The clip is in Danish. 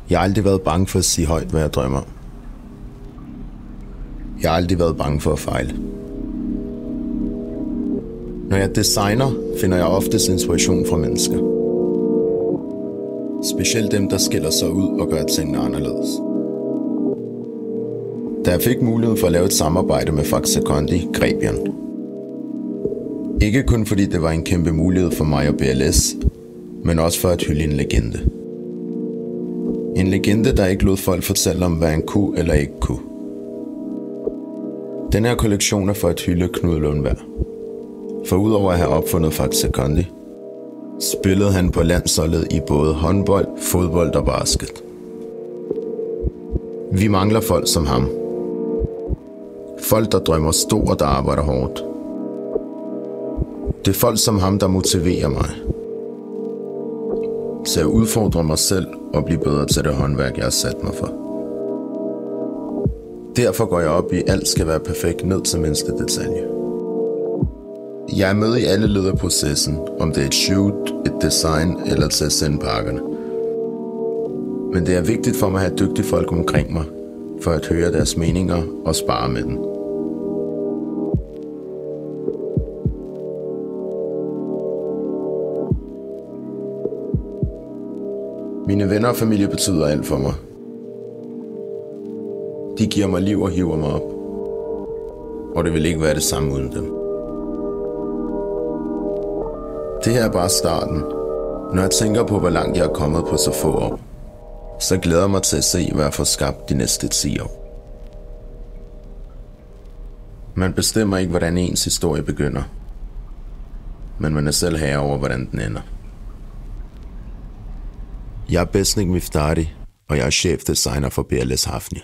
Jeg har aldrig været bange for at sige højt, hvad jeg drømmer. Jeg har aldrig været bange for at fejle. Når jeg designer, finder jeg oftest inspiration fra mennesker. Specielt dem, der skiller sig ud og gør tingene anderledes. Da jeg fik muligheden for at lave et samarbejde med Faxe Kondi, greb jeg den. Ikke kun fordi det var en kæmpe mulighed for mig og BLS, men også for at hylde en legende. En legende, der ikke lod folk fortælle om, hvad han kunne eller ikke kunne. Den her kollektion er for at hylde Knud Lundberg. For udover at have opfundet Faxe Kondi, spillede han på landsholdet i både håndbold, fodbold og basket. Vi mangler folk som ham. Folk, der drømmer stort og der arbejder hårdt. Det er folk som ham, der motiverer mig til at udfordre mig selv og blive bedre til det håndværk, jeg har sat mig for. Derfor går jeg op i, at alt skal være perfekt ned til mindste detalje. Jeg er med i alle led af processen, om det er et shoot, et design eller til at sende pakkerne. Men det er vigtigt for mig at have dygtige folk omkring mig, for at høre deres meninger og spare med dem. Mine venner og familie betyder alt for mig. De giver mig liv og hiver mig op. Og det vil ikke være det samme uden dem. Det her er bare starten. Når jeg tænker på, hvor langt jeg er kommet på så få år, så glæder jeg mig til at se, hvad jeg får skabt de næste 10 år. Man bestemmer ikke, hvordan ens historie begynder. Men man er selv herre over, hvordan den ender. Jeg er Besnik Miftari, og jeg er chefdesigner for BLS Hafnia.